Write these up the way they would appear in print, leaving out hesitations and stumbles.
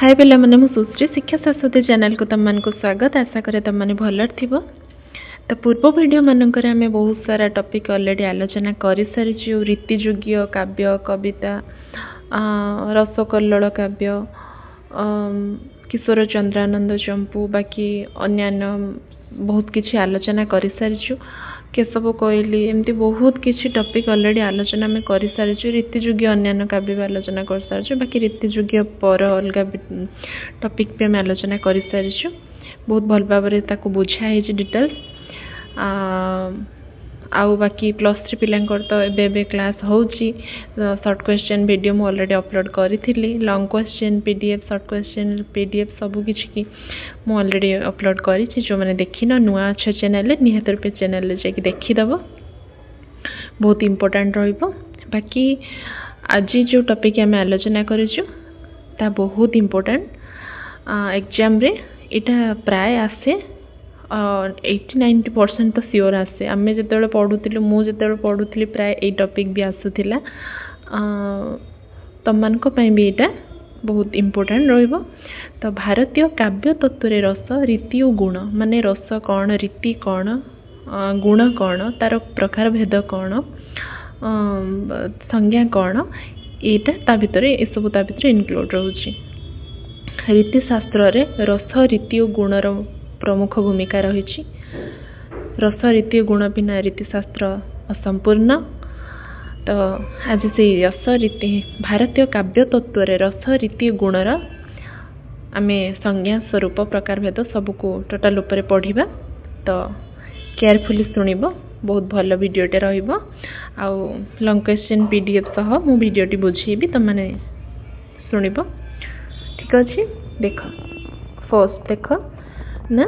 हाय पिला माने मु सुश्री शिक्षा सरस्वती चैनल को तुम को स्वागत। आशा करे तुम मैंने भल थो। तो पूर्व वीडियो मानकर आम बहुत सारा टॉपिक ऑलरेडी आलोचना कर सारी। रीतिजुगीय काव्य कविता रसकल्लोल काव्य किशोर चंद्रानंद चंपू बाकी अन्यान्य बहुत किसी आलोचना कर सारी। केशव कोइली एमती बहुत किसी टॉपिक ऑलरेडी आलोचना में कर सारी। रीतिजुगीय अन्यान्य काव्य भी आलोचना कर सारी। बाकी रीतिजुगीय पर अलग टॉपिक पे आम आलोचना कर सारी। बहुत भल भाव बुझाई डिटेल्स आउ बाकी प्लस थ्री पिलांकर तो एबे क्लास होची। शॉर्ट क्वेश्चन वीडियो मु ऑलरेडी अपलोड करी। Long question PDF short question PDF सब किसी की मु ऑलरेडी अपलोड करी। जो मैंने देखी न नुआ अच्छा चैनल निहत रूपे चैनल जाकि देखीदेव बहुत इम्पोर्टाट रहिबो। बाकी आज जो टॉपिक आम आलोचना करा बहुत इम्पोर्टाट एग्जाम रे इटा प्राय आसे 80-90% तो सियोर आसे। आम जो पढ़ुलु मुझे पढ़ुली प्राय यही टॉपिक भी आसूला। तुम भी यहाँ बहुत इम्पोर्टाट रहिबो। तो भारतीय काव्य तत्व रस रीति और गुण माने रस कौन रीति कौन गुण कौन तार प्रकार भेद कौन संज्ञा कौन यहाँ भितर ये सब इनक्लूड रोचे। रीतिशास्त्र रे रस रीति और गुणर प्रमुख भूमिका रही। रस रीति और गुण बिना रीतिशास्त्र असंपूर्ण। तो आज से रस रीति भारतीय काव्य तत्व रे रस रीति और गुणर आमे संज्ञा स्वरूप प्रकार भेद सबको टोटाल ऊपर पढ़िबा। तो केयरफुली सुनिबो बहुत भल वीडियोटे रहिबो। आउ लॉन्ग क्वेश्चन पीडीएफ सह मु वीडियोटी बुझेबी तुम माने सुनिबो। ठीक अछि। देख फर्स्ट देख ना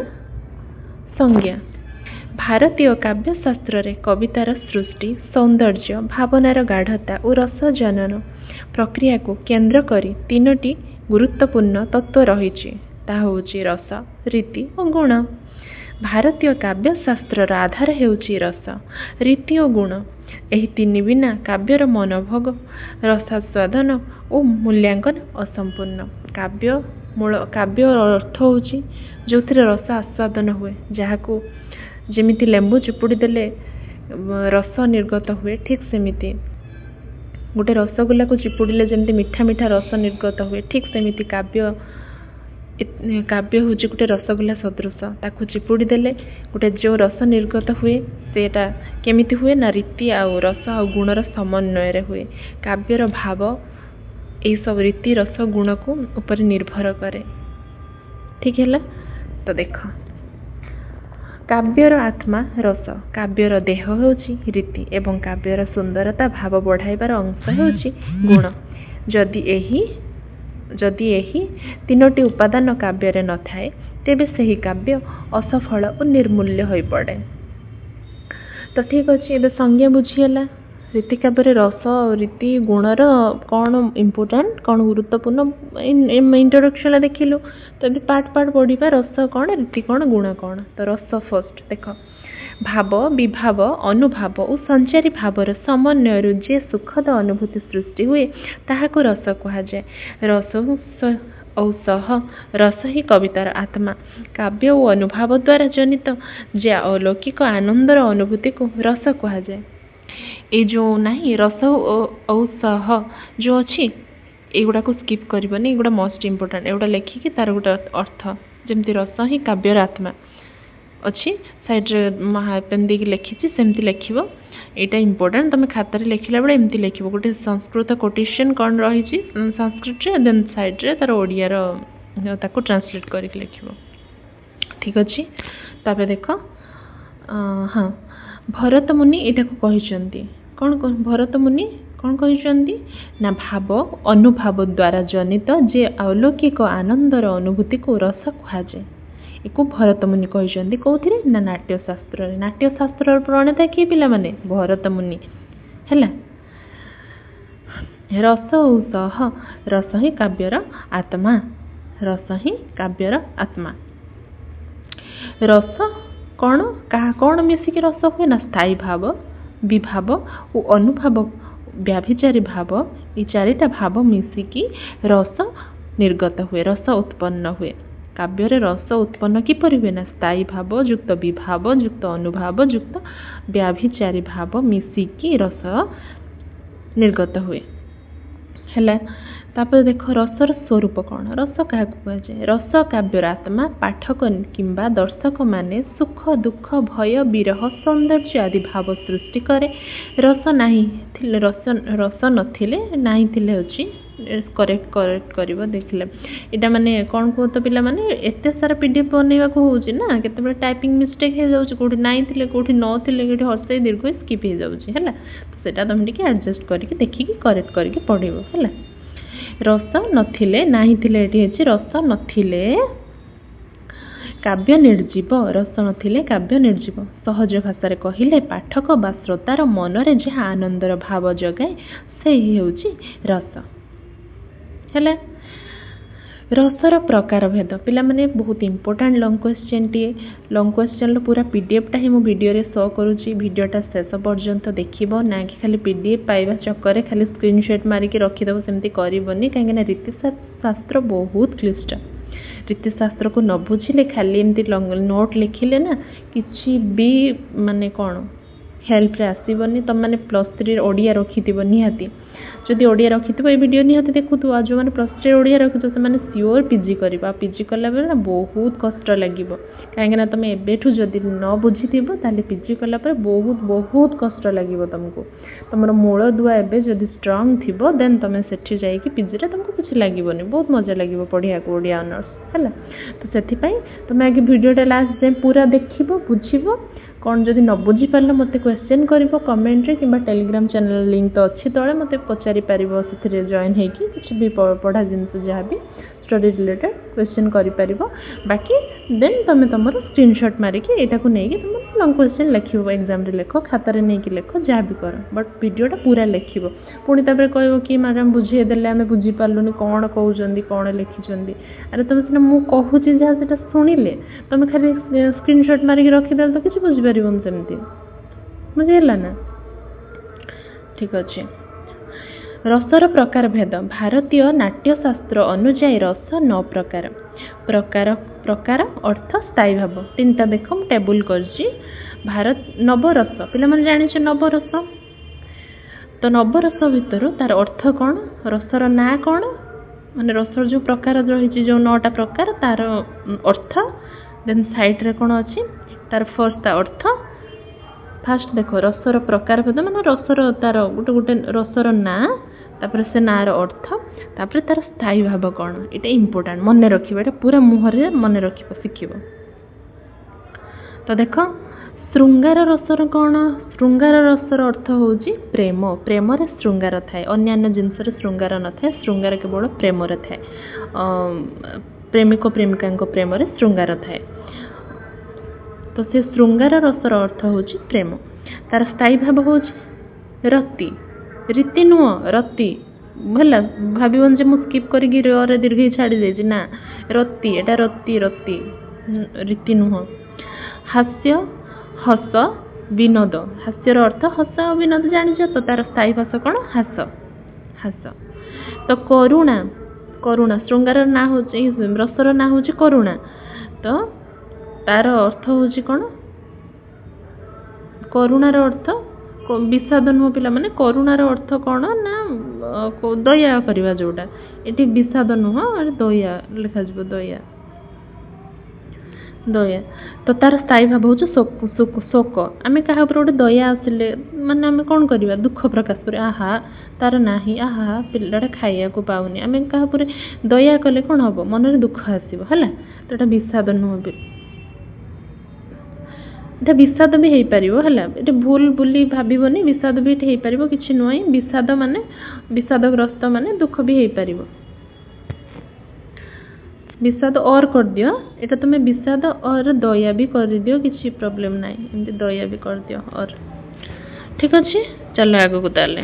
संज्ञा भारतीय काव्य शास्त्र रे कवितार सृष्टि सौंदर्य भावनार गाढ़ता और रस जनन प्रक्रिया को केंद्र करी तीनोटी गुरुत्वपूर्ण तत्व रही। ता होची रस रीति और गुण। भारतीय काव्य शास्त्र आधार हेउची रस रीति और गुण। एही तीन बिना काव्यर मनोभोग रसास्वादन और मूल्यांकन असंपूर्ण। काव्य मूल काव्य अर्थ होची जो रस आस्वादन हुए जहाँ को जमीती लेंबू चिपुड़ी देले रस निर्गत हुए ठीक सेमिति गोटे रसगोला को चिपुड़िले जमी मीठा मीठा रस निर्गत हुए ठीक सेमिति काव्य काव्य हूँ गोटे रसगोला सदृश ताकू चिपुड़ी देले गोटे जो रस निर्गत हुए सेटा केमिति हुए ना रीति आउ रस आ गुणर समन्वय हुए। काव्यर भाव यही सब रीति रस गुण को ऊपर निर्भर करे। ठीक है। तो देख काव्यर आत्मा रस काव्यर देह होची रीति एवं काव्यर सुंदरता भाव बढ़ाइबार अंश होची गुण। जदि यही तीनोटी उपादान काव्य रे न थाए तेबे सही काव्य असफल और निर्मूल्य होई पड़े। तो ठीक अच्छे ये संज्ञा बुझीगला। रीति काव्य रस रीति गुणर कौन इम्पोर्टाट कौन गुरुत्वपूर्ण इंट्रोडक्शन देखिलु। तो ये पार्ट पढ़ा रस कौन रीति कौन गुण कौन। तो रस फर्स्ट देख भाव विभाव अनुभाव और संचारी भावर समन्वय जे सुखद अनुभूति सृष्टि हुए ताहाको रस कहुए। रस औसह रस ही कवितार आत्मा। काव्य और अनुभव द्वारा जनित जे अलौकिक आनंदर अनुभूति को रस कहुए। ये जो नहीं रस औसह जो अच्छी एगुड़ा को स्किप करबनी। एगुड़ा मोस्ट इम्पोर्टाट एगुड़ा लेखिकी तार गोटे अर्थ जमती रस ही काव्यर आत्मा अच्छी साइड महापेन देकी लिखी सेमती लिख। यहाँ इम्पोर्टाट तुम खातार लिखला बेले एमती लिख गोटे संस्कृत कोटेशन कौन रही संस्कृत रे देन साइड रे तार ओडिया ताको ट्रांसलेट करके लिख। ठीक अच्छे। तापर देख हाँ भरत मुनि यहाँ को कहते कौन भरत मुनि कौन कहते ना भाव अनुभव द्वारा जनित जे अलौकिक आनंदर अनुभूति को रस कहुए। एको भरत मुनि कहते कौन ना नाट्यशास्त्र। नाट्यशास्त्र प्रणेता किए पिला माने भरत मुनि है। रस औसह रस ही काव्यर आत्मा। रस ही काव्यर आत्मा। रस कौन क्या कौन मिसिकी रस हुए ना स्थायी भाव विभाव और अनुभव व्याभिचारी भाव ये चारिटा भाव मिसिकी रस ନିର୍ଗତ ହୁଏ, ରସ ଉତ୍ପନ୍ନ ହୁଏ। କାବ୍ୟରେ ରସ ଉତ୍ପନ୍ନ କିପରି ହୁଏ ନା ସ୍ଥାୟୀ ଭାବ ଯୁକ୍ତ ବିଭାବ ଯୁକ୍ତ ଅନୁଭାବ ଯୁକ୍ତ ବ୍ୟାଭିଚାରୀ ଭାବ ମିଶିକି ରସ ନିର୍ଗତ ହୁଏ। ହେଲା, ତାପରେ ଦେଖ ରସର ସ୍ୱରୂପ କ'ଣ? ରସ କାହାକୁ କୁହାଯାଏ? ରସ କାବ୍ୟର ଆତ୍ମା। ପାଠକ କିମ୍ବା ଦର୍ଶକ ମାନେ ସୁଖ ଦୁଃଖ ଭୟ ବିରହ ସୌନ୍ଦର୍ଯ୍ୟ ଆଦି ଭାବ ସୃଷ୍ଟି କରେ। ରସ ନାହିଁ ଥିଲେ ରସ ନଥିଲେ ନାହିଁ ଥିଲେ ହେଉଛି କରେକ୍ଟ କରିବ। ଦେଖିଲେ ଏଇଟା ମାନେ କ'ଣ କୁହ ତ ପିଲାମାନେ, ଏତେ ସାରା PDF ବନେଇବାକୁ ହେଉଛି ନା, କେତେବେଳେ ଟାଇପିଂ ମିଷ୍ଟେକ୍ ହେଇଯାଉଛି, କେଉଁଠି ନାହିଁ ଥିଲେ କେଉଁଠି ନଥିଲେ, କେଉଁଠି ହର୍ଷେଇ ଦୀର୍ଘ ସ୍କିପ୍ ହେଇଯାଉଛି। ହେଲା, ସେଇଟା ତୁମେ ଟିକେ ଆଡ଼ଜଷ୍ଟ କରିକି ଦେଖିକି କରେକ୍ଟ କରିକି ପଢ଼ିବ। ହେଲା, ରସ ନଥିଲେ ନାହିଁ ଥିଲେ ଏଠି ଅଛି ରସ ନଥିଲେ କାବ୍ୟ ନିର୍ଜୀବ। ରସ ନଥିଲେ କାବ୍ୟ ନିର୍ଜୀବ। ସହଜ ଭାଷାରେ କହିଲେ ପାଠକ ବା ଶ୍ରୋତାର ମନରେ ଯାହା ଆନନ୍ଦର ଭାବ ଜଗାଏ ସେଇ ହେଉଛି ରସ। ହେଲା, ରସର ପ୍ରକାର ଭେଦ ପିଲାମାନେ ବହୁତ ଇମ୍ପୋର୍ଟାଣ୍ଟ ଲଙ୍ଗ୍ କ୍ୱେଶ୍ଚେନ୍ଟିଏ। ଲଙ୍ଗ୍ କ୍ୱେଶ୍ଚେନ୍ର ପୁରା PDFଟା ହିଁ ମୁଁ ଭିଡ଼ିଓରେ ଶୋ କରୁଛି। ଭିଡ଼ିଓଟା ଶେଷ ପର୍ଯ୍ୟନ୍ତ ଦେଖିବ, ନା କି ଖାଲି PDF ପାଇବା ଚକ୍କରରେ ଖାଲି ସ୍କ୍ରିନଶଟ୍ ମାରିକି ରଖିଦେବ, ସେମିତି କରିବନି। କାହିଁକିନା ରୀତିଶାସ୍ତ୍ର ବହୁତ କ୍ଲିଷ୍ଟ। ରୀତିଶାସ୍ତ୍ରକୁ ନ ବୁଝିଲେ ଖାଲି ଏମିତି ନୋଟ୍ ଲେଖିଲେ ନା କିଛି ବି ମାନେ କ'ଣ ହେଲ୍ପରେ ଆସିବନି। ତୁମମାନେ +3 ଓଡ଼ିଆ ରଖିଥିବ ନିହାତି, ଯଦି ଓଡ଼ିଆ ରଖିଥିବ ଏ ଭିଡ଼ିଓ ନିହାତି ଦେଖୁଥିବ। ଆଉ ଯେଉଁମାନେ +3 ଓଡ଼ିଆ ରଖିଥିବ ସେମାନେ ସିଓର PG କରିବ। ଆଉ PG କଲାବେଳେ ନା ବହୁତ କଷ୍ଟ ଲାଗିବ, କାହିଁକିନା ତୁମେ ଏବେଠୁ ଯଦି ନ ବୁଝିଥିବ ତାହେଲେ PG କଲା ପରେ ବହୁତ କଷ୍ଟ ଲାଗିବ ତୁମକୁ। ତୁମର ମୂଳଦୁଆ ଏବେ ଯଦି ଷ୍ଟ୍ରଙ୍ଗ ଥିବ ଦେନ୍ ତୁମେ ସେଠି ଯାଇକି PGରେ ତୁମକୁ କିଛି ଲାଗିବନି, ବହୁତ ମଜା ଲାଗିବ ପଢ଼ିବାକୁ ଓଡ଼ିଆ ଅନର୍ସ। ହେଲା, ତ ସେଥିପାଇଁ ତୁମେ ଆଗେ ଭିଡ଼ିଓଟା ଲାଷ୍ଟ ଯାଏଁ ପୁରା ଦେଖିବ, ବୁଝିବ। କ'ଣ ଯଦି ନ ବୁଝିପାରିଲ ମୋତେ କ୍ୱେଶ୍ଚେନ୍ କରିବ କମେଣ୍ଟରେ, କିମ୍ବା ଟେଲିଗ୍ରାମ ଚ୍ୟାନେଲ ଲିଙ୍କ୍ ତ ଅଛି ତଳେ, ମୋତେ ପଚାରିପାରିବ। ସେଥିରେ ଜଏନ୍ ହେଇକି କିଛି ବି ପଢ଼ା ଜିନିଷ ଯାହା ବି ଷ୍ଟଡି ରିଲେଟେଡ୍ କ୍ୱେଶ୍ଚେନ୍ କରିପାରିବ। ବାକି ଦେନ୍ ତୁମେ ତୁମର ସ୍କ୍ରିନଶଟ୍ ମାରିକି ଏଇଟାକୁ ନେଇକି ତୁମେ ଲଙ୍ଗ୍ କ୍ୱେଶ୍ଚେନ୍ ଲେଖିବ, ଏକ୍ଜାମ୍ରେ ଲେଖ, ଖାତାରେ ନେଇକି ଲେଖ, ଯାହା ବି କର, ବଟ୍ ଭିଡ଼ିଓଟା ପୁରା ଲେଖିବ। ପୁଣି ତାପରେ କହିବ କି ମ୍ୟାଡ଼ାମ୍ ବୁଝେଇଦେଲେ ଆମେ ବୁଝିପାରିଲୁନି, କ'ଣ କହୁଛନ୍ତି, କ'ଣ ଲେଖିଛନ୍ତି। ଆରେ ତୁମେ ସିନା ମୁଁ କହୁଛି ଯାହା ସେଟା ଶୁଣିଲେ, ତୁମେ ଖାଲି ସ୍କ୍ରିନଶଟ୍ ମାରିକି ରଖିଦେଲେ ତ କିଛି ବୁଝିପାରିବନି ସେମିତି। ବୁଝିହେଲା ନା? ଠିକ୍ ଅଛି। ରସର ପ୍ରକାର ଭେଦ। ଭାରତୀୟ ନାଟ୍ୟଶାସ୍ତ୍ର ଅନୁଯାୟୀ ରସ 9 ପ୍ରକାର। ପ୍ରକାର ଅର୍ଥ ସ୍ଥାୟୀ ଭାବ। 3ଟା ଦେଖ ମୁଁ ଟେବୁଲ୍ କରିଛି। ନବରସ ପିଲାମାନେ ଜାଣିଛ ନବରସ? ତ ନବରସ ଭିତରୁ ତାର ଅର୍ଥ କ'ଣ? ରସର ନାଁ କ'ଣ? ମାନେ ରସର ଯେଉଁ ପ୍ରକାର ରହିଛି, ଯେଉଁ 9ଟା ପ୍ରକାର, ତାର ଅର୍ଥ। ଦେନ୍ ସାଇଡ଼୍ରେ କ'ଣ ଅଛି ତାର ଫାର୍ଷ୍ଟ ତା ଅର୍ଥ। ଫାଷ୍ଟ ଦେଖ ରସର ପ୍ରକାର ଭେଦ ମାନେ ରସର ତାର ଗୋଟେ ରସର ନାଁ, ତାପରେ ସେ ନାଁର ଅର୍ଥ, ତାପରେ ତାର ସ୍ଥାୟୀ ଭାବ କ'ଣ। ଏଇଟା ଇମ୍ପୋର୍ଟାଣ୍ଟ, ମନେ ରଖିବ। ଏଇଟା ପୁରା ମୁହଁରେ ମନେ ରଖିବ, ଶିଖିବ। ତ ଦେଖ ଶୃଙ୍ଗାର ରସର କ'ଣ? ଶୃଙ୍ଗାର ରସର ଅର୍ଥ ହେଉଛି ପ୍ରେମ। ପ୍ରେମରେ ଶୃଙ୍ଗାର ଥାଏ, ଅନ୍ୟାନ୍ୟ ଜିନିଷରେ ଶୃଙ୍ଗାର ନଥାଏ। ଶୃଙ୍ଗାର କେବଳ ପ୍ରେମରେ ଥାଏ। ପ୍ରେମିକ ପ୍ରେମିକାଙ୍କ ପ୍ରେମରେ ଶୃଙ୍ଗାର ଥାଏ। ତ ସେ ଶୃଙ୍ଗାର ରସର ଅର୍ଥ ହେଉଛି ପ୍ରେମ। ତାର ସ୍ଥାୟୀ ଭାବ ହେଉଛି ରତି। ରୀତି ନୁହଁ, ରତି। ହେଲା, ଭାବିବନି ଯେ ମୁଁ ସ୍କିପ୍ କରିକି ରେ ଦୀର୍ଘ ଛାଡ଼ି ଦେଇଛି, ନା, ରତି, ଏଟା ରତି, ରୀତି ନୁହଁ। ହାସ୍ୟ, ହସ, ବିନୋଦ। ହାସ୍ୟର ଅର୍ଥ ହସ ଆଉ ବିନୋଦ ଜାଣିଛ ତ, ତାର ସ୍ଥାୟୀ ଭାଷ କ'ଣ? ହାସ। ତ କରୁଣା, ଶୃଙ୍ଗାର ନାଁ ହେଉଛି, ରସର ନାଁ ହେଉଛି କରୁଣା। ତ ତାର ଅର୍ଥ ହେଉଛି କ'ଣ? କରୁଣାର ଅର୍ଥ ବିଷାଦ ନୁହଁ ପିଲାମାନେ। କରୁଣାର ଅର୍ଥ କ'ଣ ନା ଦୟା କରିବା ଯୋଉଟା। ଏଠି ବିଷାଦ ନୁହଁ, ଦୟା ଲେଖାଯିବ, ଦୟା। ତ ତାର ସ୍ଥାୟୀ ଭାବ ହେଉଛି ଶୋକ। ଆମେ କାହା ଉପରେ ଗୋଟେ ଦୟା ଆସିଲେ ମାନେ ଆମେ କ'ଣ କରିବା? ଦୁଃଖ ପ୍ରକାଶ କରିବା। ଆହା ତାର ନାହିଁ, ଆହା ପିଲାଟା ଖାଇବାକୁ ପାଉନି। ଆମେ କାହା ଉପରେ ଦୟା କଲେ କ'ଣ ହେବ? ମନରେ ଦୁଃଖ ଆସିବ। ହେଲା, ତ ଏଟା ବିଷାଦ ନୁହଁ, ଏଟା ବିଷାଦ ବି ହେଇପାରିବ। ହେଲା, ଏଠି ଭୁଲ ବୋଲି ଭାବିବନି, ବିଷାଦ ବି ଏଠି ହେଇପାରିବ, କିଛି ନୁହେଁ। ବିଷାଦ ମାନେ ବିଷାଦଗ୍ରସ୍ତ ମାନେ ଦୁଃଖ ବି ହେଇପାରିବ। ବିଷାଦ ଅର କରିଦିଅ, ଏଟା ତୁମେ ବିଷାଦ ଅର ଦୟା ବି କରିଦିଅ, କିଛି ପ୍ରୋବ୍ଲେମ୍ ନାହିଁ। ଏମିତି ଦୟା ବି କରିଦିଅ ଅର। ଠିକ୍ ଅଛି, ଚାଲ ଆଗକୁ। ତାହେଲେ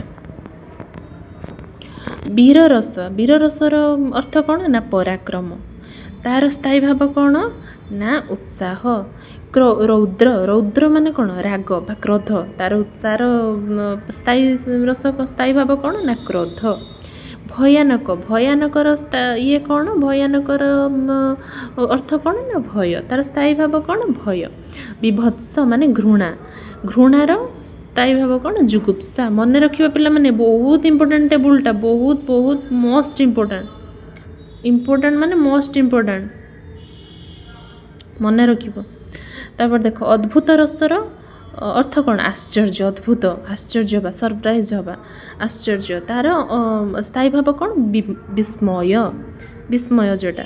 ବୀରରସ। ବୀରରସର ଅର୍ଥ କ'ଣ ନା ପରାକ୍ରମ। ତାର ସ୍ଥାୟୀ ଭାବ କ'ଣ ନା ଉତ୍ସାହ। ରୌଦ୍ର ମାନେ କ'ଣ? ରାଗ ବା କ୍ରୋଧ। ତାର ସ୍ଥାୟୀ ଭାବ କ'ଣ ନା କ୍ରୋଧ। ଭୟାନକ ଭୟାନକର ଇଏ କ'ଣ ଭୟାନକର ଅର୍ଥ କ'ଣ ନା ଭୟ ତାର ସ୍ଥାୟୀ ଭାବ କ'ଣ ଭୟ ବିଭତ୍ସ ମାନେ ଘୃଣା ଘୃଣାର ସ୍ଥାୟୀ ଭାବ କ'ଣ ଜୁଗୁପ୍ସା ମନେ ରଖିବା ପିଲାମାନେ ବହୁତ ଇମ୍ପୋର୍ଟାଣ୍ଟ ଟେବୁଲଟା ବହୁତ ବହୁତ ମୋଷ୍ଟ ଇମ୍ପୋର୍ଟାଣ୍ଟ ମାନେ ମୋଷ୍ଟ ଇମ୍ପୋର୍ଟାଣ୍ଟ ମନେ ରଖିବ ତାପରେ ଦେଖ ଅଦ୍ଭୁତ ରସର अर्थ कौन आश्चर्य अद्भुत आश्चर्य हवा सरप्राइज हवा आश्चर्य तार स्थायी भाव कौन विस्मय विस्मय जोटा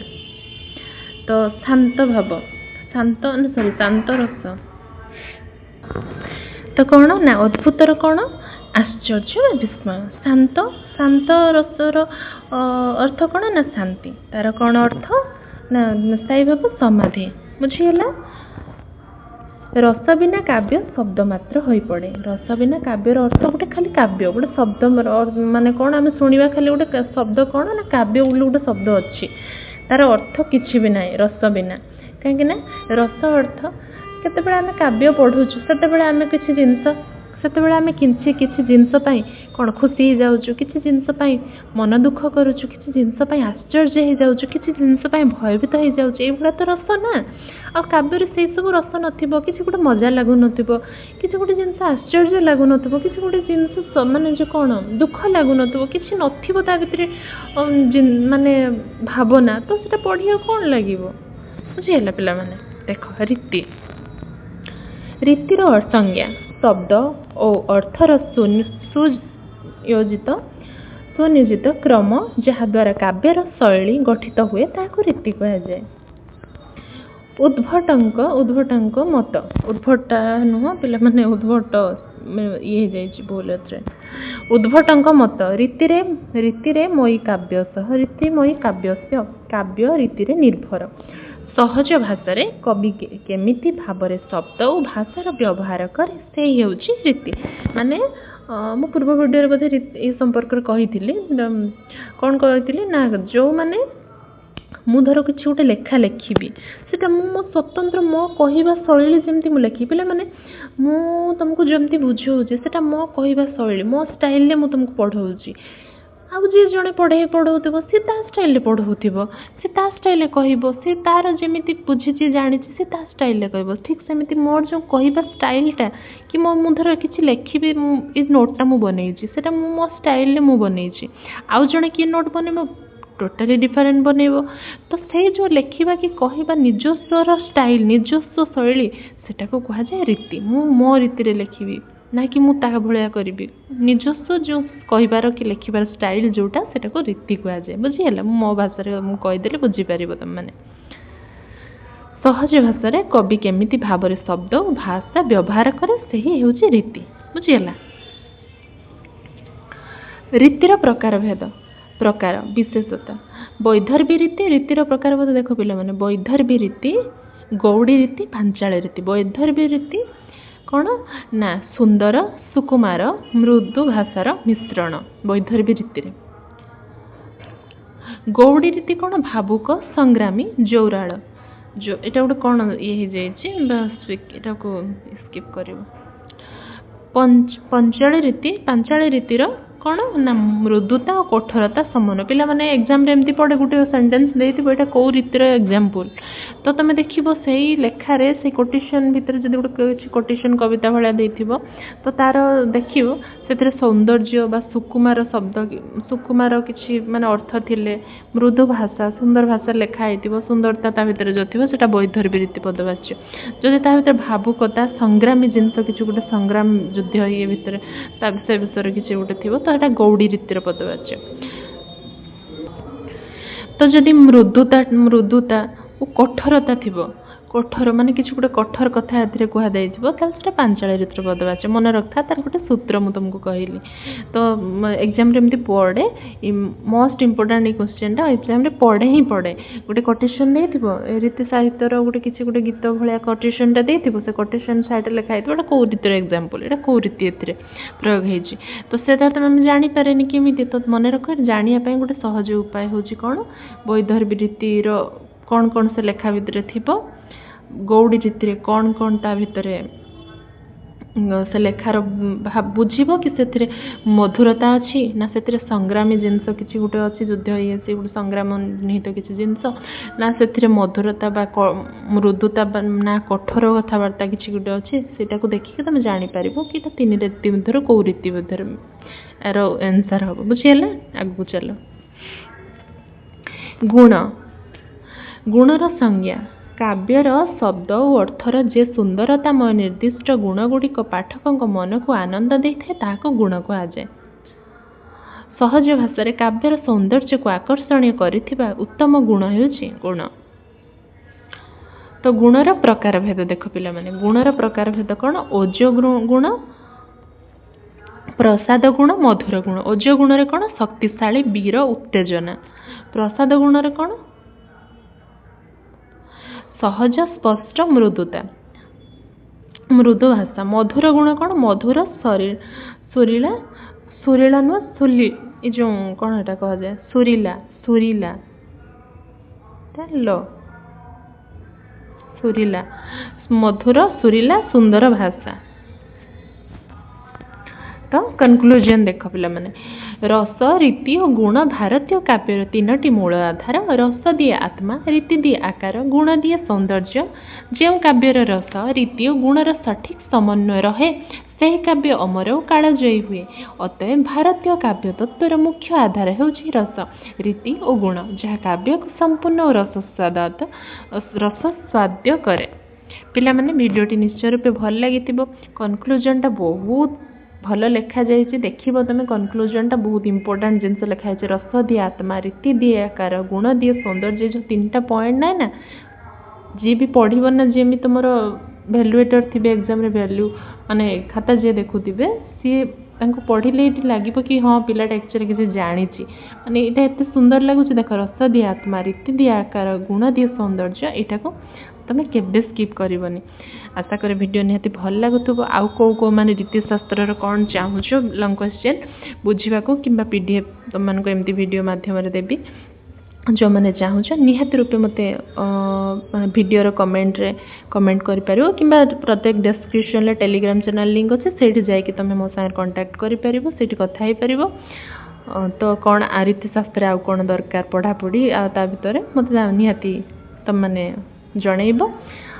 तो शांत भाव शांत सॉरी शांत रस तो कौन ना अद्भुतर कौन आश्चर्य विस्मय शांत शांत रसर अर्थ कौन ना शांति तार कौन अर्थ ना स्थायी भाव समाधि बुझीगला रस बिना काव्य शब्द मात्र हो पड़े रस बिना काव्यर अर्थ गोटे खाली काव्य गोटे शब्द माने कौन आम शुणा खाली गोटे शब्द कौन ना काव्य गोटे शब्द अच्छी तार अर्थ किसी भी ना रस बिना कहीं रस अर्थ केते आम काव्य पढ़ुचु से आम किसी जिनस से आम किसी जिनस कौन खुशी हो जाऊँ किसी जिनस मन दुख करुचु किसी जिनस आश्चर्य हो जाऊँ किसी जिनस भयभीत हो जाऊँ ये तो रस ना आ काव्य से सब रस नथिबो किसी गोटे मजा लागु नथिबो किसी गोटे जिनस आश्चर्य लागु नथिबो किसी गोटे जिनस माने जो कौन दुख लागु नथिबो किसी नथिबो ता भितरे माने भावना तो सेटा पढ़िया कौन लागिबो बुझियला पिला माने देखो रीति रीतिर संज्ञा शब्द और अर्थर सुयोजित सुनियोजित क्रम जहाद्वारा काव्यर शैली गठित हुए ताको रीति कहा जाए उद्भटंक मत उद्भटा नुह पिला माने उद्भट ये जाइछि बोलत्रे उद्भटंक मत रीतिरे मयि काव्य सह रीतिमयी काव्यस्य काव्य रीतिरे निर्भर सहज भाषा कवि केमिति भावरे शब्द और भाषार व्यवहार करे से हेउछि रीति माने मु पूर्व वीडियो बोधे ये संपर्क कही कौन कही ना जो माने मु धर किसी गोटे लेखा लिखी से मो स्वतंत्र मो कहवा शैली जमी मुझे लिखी पे मैंने मु तुमको जमी बुझाऊे से मो कहवा शैली मो स्टाइल मु तुमको पढ़ाऊँगी आउ जी जड़े पढ़ाऊब सी स्टाइल पढ़ाऊब सी स्टाइल कह सी तार जमी बुझी जानी सी स्टाइल कह ठीक सेमती मोर जो कहवा स्टाइलटा कि मो धर किसी लिखी नोटा मु बनईची से मो स्टाइल मु बनईची आउ जड़े किए नोट बन टोटाली डिफरेंट बनइबो तो से जो लिखा कि कहवा निजस्वर स्टाइल निजस्व शैली सेटा को कहा जाए रीति मु मो रीति लिखी ना कि मु ता भलिया करी निजस्व जो कहबार कि लिखबार स्टाइल जोटा सेटा को रीति कहा जाए बुझीगला मो भाषा मु कहीदेले बुझीपार तुम मैंने सहज भाषा कवि केमिति भाव शब्द और भाषा व्यवहार करे से ही हेउची रीति बुझीगला रीतिर प्रकार भेद प्रकार विशेषता वैदर्भी रीति रीतिर प्रकार बोध देख पे मैंने वैदर्भी रीति गौड़ी रीति पांचाली रीति वैदर्भी रीति कौन ना सुंदर सुकुमार मृदु भाषार मिश्रण वैदर्भी रीति गौड़ी रीति कौन भावुक संग्रामी जौराल जो एटा गोटे कौन ये को स्किप कर पांचाली रीतिर कौन ना मृदुता और कठोरता समान पिला माने एग्जाम रे एमती पड़े गोटे सेंटेंस देथिबो एटा को रीतिर एग्जांपल तो तुम देखिबो सेही लेखारे से कोटेशन भितर जदि गोटे किछि कोटेशन कविता भलिया देथिबो तो तार देखिबो सेतरे सौंदर्य बा सुकुमार शब्द सुकुमार किछि माने अर्थ थिले मृदु भाषा सुंदर भाषा लेखा हेतिबो सुंदरता ता भितर जो थिबो सेटा वैदर्भी रीति पदवाच्य जदि ता भितर भावुकता संग्रामी जिंस किछि गोटे संग्राम युद्ध ये भितर ता विषय किछि गोटे थिबो तो एटा गौड़ी रीतिर पदवाच्य तो जदि मृदुता और कठोरता थिबो कठोर माने किसी गोटे कठोर कथा ए कह से पांचाली रीतिर पदवाच्य मन रखा तार गोटे सूत्र मुझे तुमको कहली तो एग्जाम एमती पढ़े मोस्ट इम्पोर्टाट क्वेश्चन एग्जाम पढ़े ही पढ़े गोटे कोटेशन नहीं रीति साहित्यर गोटे किसी गोटे गीत भाया कोटेशनटा देथिबो से कोटेशन साइड लिखाई एटा कौ रीतिर एग्जांपल एटा कौ रीति एथिरे प्रयोग होइछि तो सेटा तुम जानि पारेनि केमिति तो मन रख जानिया पय गोटे सहज उपाय होछि कोन वैदर्भी रीतिर कौन कौन से लेखा भितर थिबो गौड़ी रीति कौन कौन ता भितर से लेखार बुझिब कि से मधुरता अच्छी ना से संग्रामी जिनस किसी गोटे अच्छी युद्ध ये से गोटे संग्राम निहित किसी जिनस ना से मधुरता बा मृदुता ना कठोर कथबार्ता किसी गोटे अच्छे सेटा को देखिए तुम जापर कि तीन रीति मध्य कौ रीति मध्य यार आंसर हम बुझीगला। आगू चल गुण गुणर संज्ञा काव्यर शब्द और अर्थर जे सुंदरतामय निर्दिष्ट गुणगुड़िक पाठक मन को आनंद दे था गुण कहुए। सहज भाषा काव्यर सौंदर्य को आकर्षणीय करिथिबा उत्तम गुण हेउछि गुण। तो गुणर प्रकार भेद देख पिला माने गुणर प्रकार भेद कौन ओजो गुण प्रसाद गुण मधुर गुण। ओजो गुण रे कौन शक्तिशाली वीर उत्तेजना। प्रसाद गुण रे कौन सहज स्पष्ट मृदुता मृदु भाषा। मधुर गुण कौन मधुर सुरीला सुरीला नुह सुली जो कौन एटा कह जाए सुरीला सुरीला लो सुरीला मधुर सुरीला सुंदर भाषा। तो कनक्लूजन देख पिला माने रस रीति और गुण भारतीय काव्यर तीनोटी मूल आधार। रस दिए आत्मा रीति दिए आकार गुण दिए सौंदर्य। जो काव्यर रस रीति और गुणर सठिक समन्वय रहे से काव्य अमर और कालजयी हुए। अतएव भारतीय काव्य तत्वर मुख्य आधार होउछि रस रीति और गुण जहाँ काव्य को संपूर्ण और रस स्वाद्य करे। पिला माने वीडियोटी निश्चय रूपे भल लगी कनक्लूजन टा बहुत भल लिखा जाए देखिए तुम कनक्लूजन टा बहुत इंपोर्टेंट जिनस लिखाई रस दिए आत्मा रीति दिए आकार गुण दिए सौंदर्य जो तीन पॉइंट ना ना जी भी पढ़ो ना जी भी तुम भैल्युएटर थे एग्जाम रे वैल्यू माने खाता जी देखुवे सी पढ़ले ये लगे कि हाँ पिलाटा एक्चुअली किसी जानी माने ये एत सुंदर लगुच देख रस दिए आत्मा रीति दिए आकार गुण दिए सौंदर्य यहाँ को तुम केबे स्किप करनी। आशा कर वीडियो निहाती भल लगुव आउ कौ माने रीतिशास्त्र कौन चाहूच लंग क्वेश्चन बुझा कि पीडीएफ तुमको एमती वीडियो माध्यम देवी जो मैंने चाहूच निहाती रूपे मत वीडियोर कमेंट कर कि प्रत्येक डिस्क्रिप्शन टेलीग्राम चैनल लिंक अच्छे से जाकि तुम मो साथ कांटेक्ट कर कथा पार। तो कौन आ रीतिशास्त्र आउ कौन दरकार पढ़ापढ़ी आ भितर मत निहाती तुम मैंने जनइब।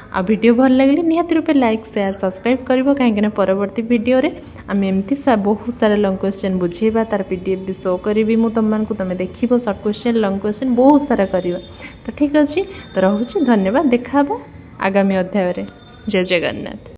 आ वीडियो भल लगे निहाती रूपे लाइक शेयर सब्सक्राइब करिवो कहीं परवर्ती वीडियो रे आम एमती बहुत सारा लंग क्वेश्चन बुझेबा तार पीडीएफ भी शो करी मु तुमको तुम देखिबो शॉर्ट क्वेश्चन लंग क्वेश्चन बहुत सारा करिवो। तो ठीक अच्छे तो रोचे धन्यवाद देखा आगामी अध्याय रे। जय जगन्नाथ।